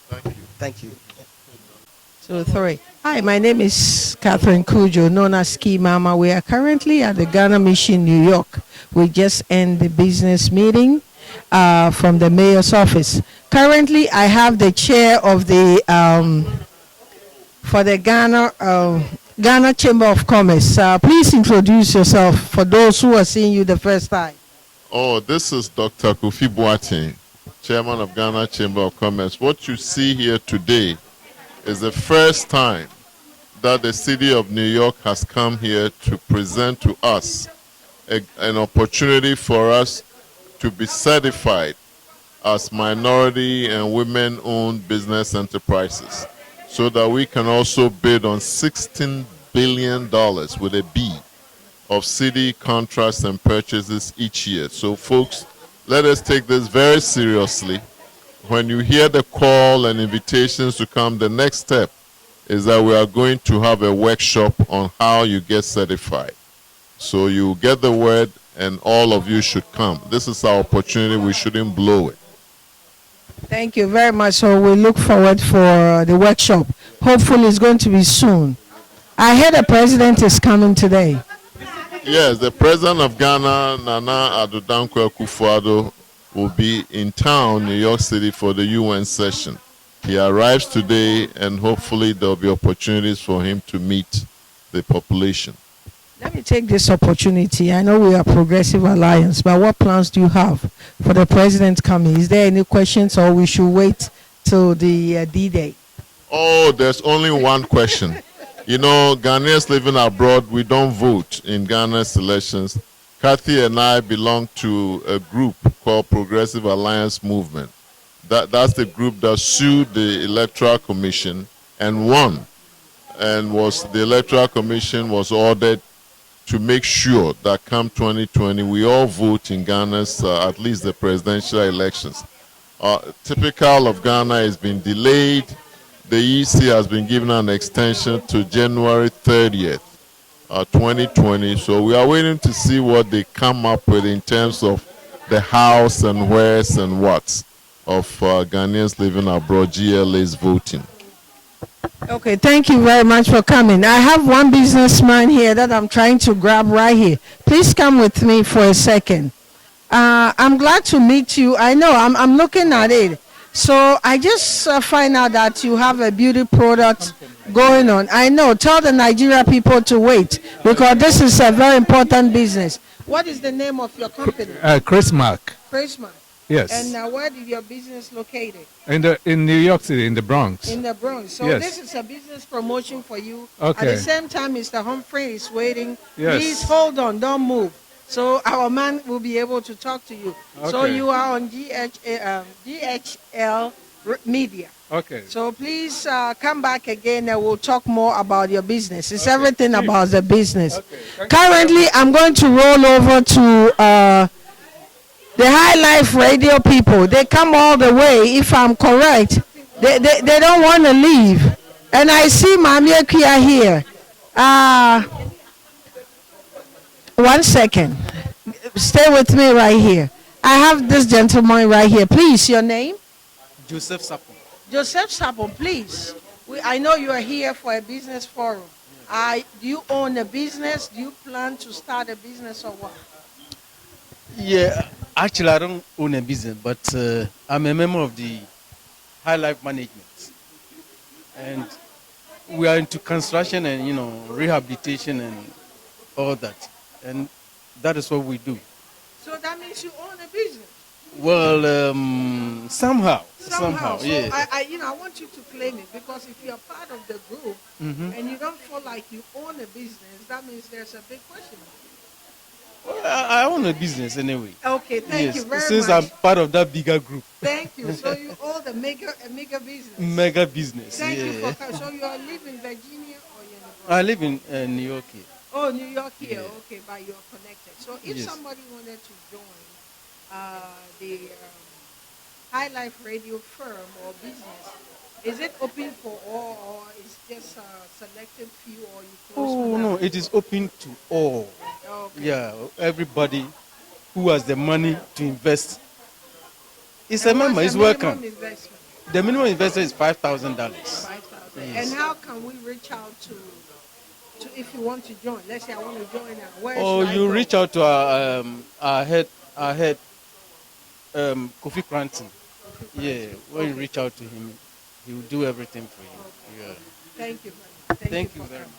Thank you. Thank you. So three. Hi, my name is Catherine Kujo, known as Ski Mama. We are currently at the Ghana Mission, New York. We just end the business meeting from the mayor's office. Currently, I have the chair of the for the Ghana Chamber of Commerce. Please introduce yourself for those who are seeing you the first time. Oh, this is Dr. Kofi Boateng, Chairman of Ghana Chamber of Commerce. What you see here today is the first time that the city of New York has come here to present to us an opportunity for us to be certified as minority and women-owned business enterprises so that we can also bid on $16 billion with a B of city contracts and purchases each year. So folks, let us take this very seriously. When you hear the call and invitations to come, the next step is that we are going to have a workshop on how you get certified. So you get the word and all of you should come. This is our opportunity. We shouldn't blow it. Thank you very much. So we look forward for the workshop. Hopefully it's going to be soon. I heard the president is coming today. Yes, the president of Ghana, Nana Addo Dankwa Akufo-Addo, will be in town, New York City, for the UN session. He arrives today, and hopefully there will be opportunities for him to meet the population. Let me take this opportunity. I know we are Progressive Alliance, but what plans do you have for the president coming? Is there any questions, or we should wait till the D-Day? Oh, there's only one question. You know, Ghanaians living abroad, we don't vote in Ghana's elections. Kathy and I belong to a group called Progressive Alliance Movement. That's the group that sued the Electoral Commission and won. And the Electoral Commission was ordered to make sure that come 2020, we all vote in Ghana's, at least the presidential elections. Typical of Ghana has been delayed. The EC has been given an extension to January 30th. 2020. So we are waiting to see what they come up with in terms of the hows and wheres and whats of Ghanaians living abroad, GLA's voting. Okay, thank you very much for coming. I have one businessman here that I'm trying to grab right here. Please come with me for a second. I'm glad to meet you. I know I'm looking at it. So I just find out that you have a beauty product going on. I know. Tell the Nigeria people to wait because this is a very important business. What is the name of your company? Chris Mark. Christmas. Yes. And where did your business located? In New York City, in the Bronx. In the Bronx. So Yes. this is a business promotion for you. At Okay. the same time, Mr. Humphrey is waiting. Yes. Please hold on, don't move. So our man will be able to talk to you. So Okay. you are on GHL Media. Okay. So please come back again and we'll talk more about your business. It's everything about the business. Okay. Currently, I'm going to roll over to the High Life Radio people. They come all the way, if I'm correct. They don't want to leave. And I see Mami Akia here. 1 second. Stay with me right here. I have this gentleman right here. Please, your name? Joseph Sapon. Joseph Sapon, please. I know you are here for a business forum. Do you own a business? Do you plan to start a business or what? Yeah, actually, I don't own a business, but I'm a member of the High Life Management, and we are into construction and rehabilitation and all that, and that is what we do. So that means you own a business. Well, somehow, So yeah. I want you to claim it, because if you're part of the group and you don't feel like you own a business, that means there's a big question. Well, I own a business anyway. Okay, thank Yes, you very since much. I'm part of that bigger group. Thank you. So you own a mega business. Mega business. Thank you Yeah. for. So you are living in Virginia or you're in the Bronx? I live in New York here. Oh, New York here. Yeah. Okay, but you're connected. So if Yes. somebody wanted to join the High Life Radio firm or business, is it open for all, or is just a selected few, or you close Oh for no, that? it is open to all. Okay. Yeah, everybody who has the money to invest. It's And a member, what's it's the welcome. minimum investment? The minimum investment is $5,000. 5,000. Yes. And how can we reach out to if you want to join? Let's say I want to join. Where Or should I you go? reach out to our head, Kofi Cranton. Yeah, when you reach out to him, he will do everything for you. Yeah. Thank you very much. Thank you for very coming.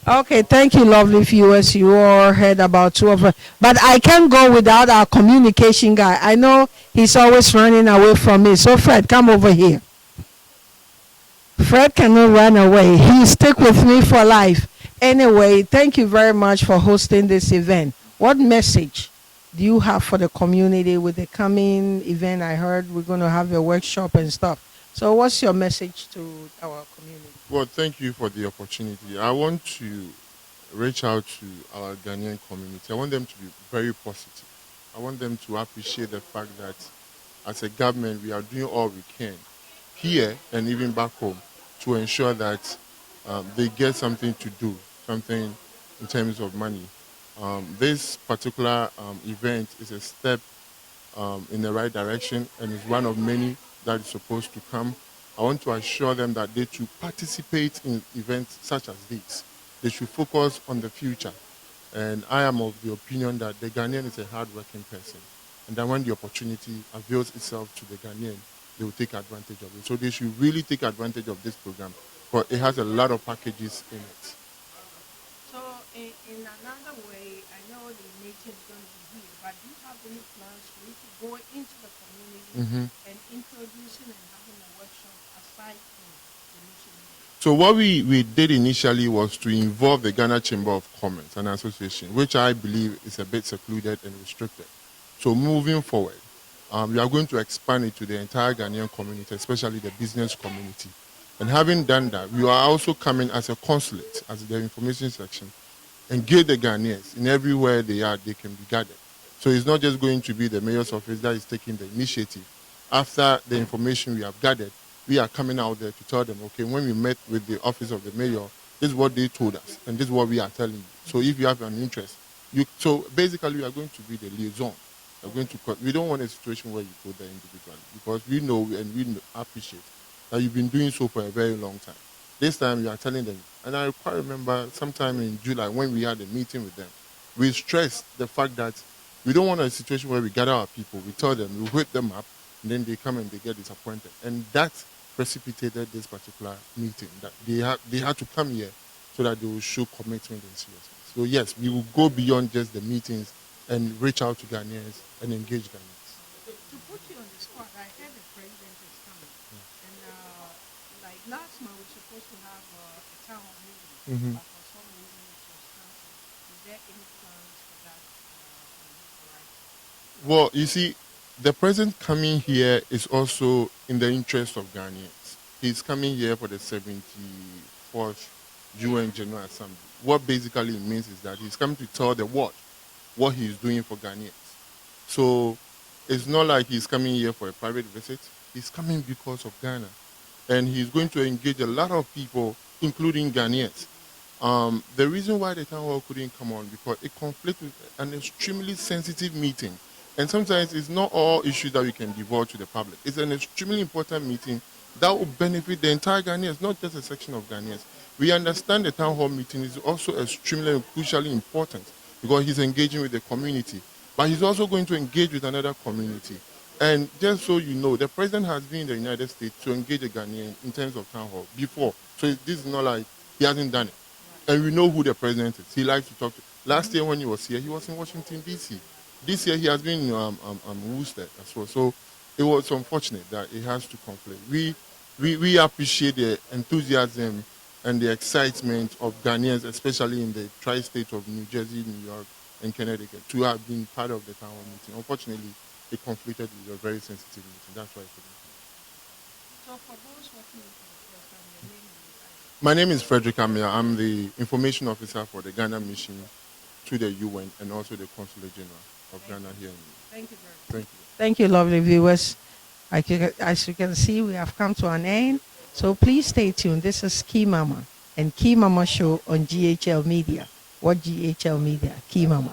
much. Okay, thank you, lovely viewers. You all heard about two of us. But I can't go without our communication guy. I know he's always running away from me. So, Fred, come over here. Fred cannot run away. He'll stick with me for life. Anyway, thank you very much for hosting this event. What message do you have for the community with the coming event? I heard we're going to have a workshop and stuff. So what's your message to our community? Well, thank you for the opportunity. I want to reach out to our Ghanaian community. I want them to be very positive. I want them to appreciate the fact that as a government, we are doing all we can here and even back home to ensure that they get something to do, something in terms of money. This particular event is a step in the right direction and is one of many that is supposed to come. I want to assure them that they should participate in events such as this. They should focus on the future. And I am of the opinion that the Ghanaian is a hard-working person. And that when the opportunity avails itself to the Ghanaian, they will take advantage of it. So they should really take advantage of this program, for it has a lot of packages in it. So in another way, I know the meeting is going to be here, but do you have any plans for you to go into the community and introducing and having a workshop aside from the mission? So what we did initially was to involve the Ghana Chamber of Commerce and Association, which I believe is a bit secluded and restricted. So moving forward, we are going to expand it to the entire Ghanaian community, especially the business community. And having done that, we are also coming as a consulate, as the information section, engage the Ghanaians in everywhere they are, they can be gathered. So it's not just going to be the mayor's office that is taking the initiative. After the information we have gathered, we are coming out there to tell them, okay, when we met with the office of the mayor, this is what they told us, and this is what we are telling you. So if you have an interest, so basically we are going to be the liaison. We don't want a situation where you go there individually, because we know and we appreciate that you've been doing so for a very long time. This time you are telling them, and I quite remember sometime in July when we had a meeting with them, we stressed the fact that we don't want a situation where we gather our people, we tell them, we whip them up, and then they come and they get disappointed. And that precipitated this particular meeting, that they had to come here so that they will show commitment and seriousness. So yes, we will go beyond just the meetings and reach out to Ghanaians and engage Ghanaians. To put part, I heard the president is coming. And like last month, we were supposed to have a town hall meeting, Mhm. but for some reason it was canceled. Is there any plans for that on his horizon? Well, you see, the president coming here is also in the interest of Ghanaians. He's coming here for the 74th UN General Assembly. What basically it means is that he's coming to tell the world what he's doing for Ghanaians. So it's not like he's coming here for a private visit. He's coming because of Ghana. And he's going to engage a lot of people, including Ghanaians. The reason why the town hall couldn't come on because it conflicts with an extremely sensitive meeting. And sometimes it's not all issues that we can divulge to the public. It's an extremely important meeting that will benefit the entire Ghanaians, not just a section of Ghanaians. We understand the town hall meeting is also extremely and crucially important because he's engaging with the community. But he's also going to engage with another community. And just so you know, the president has been in the United States to engage the Ghanaian in terms of town hall before. So this is not like he hasn't done it. And we know who the president is. He likes to talk to. Last year when he was here, he was in Washington, D.C. This year he has been in Worcester as well. So it was unfortunate that it has to conflict. We appreciate the enthusiasm and the excitement of Ghanaians, especially in the tri-state of New Jersey, New York, and Connecticut, to have been part of the town hall meeting. Unfortunately, it conflicted with a very sensitive meeting. That's why it couldn't come. So for those watching it for the first time, your name is? My name is Frederick Amia. I'm the information officer for the Ghana mission to the UN and also the Consulate General of Ghana here. Thank you very much. Thank you. Thank you, lovely viewers. As you can see, we have come to an end. So please stay tuned. This is Key Mama and Key Mama Show on GHL Media. What GHL Media? Key Mama.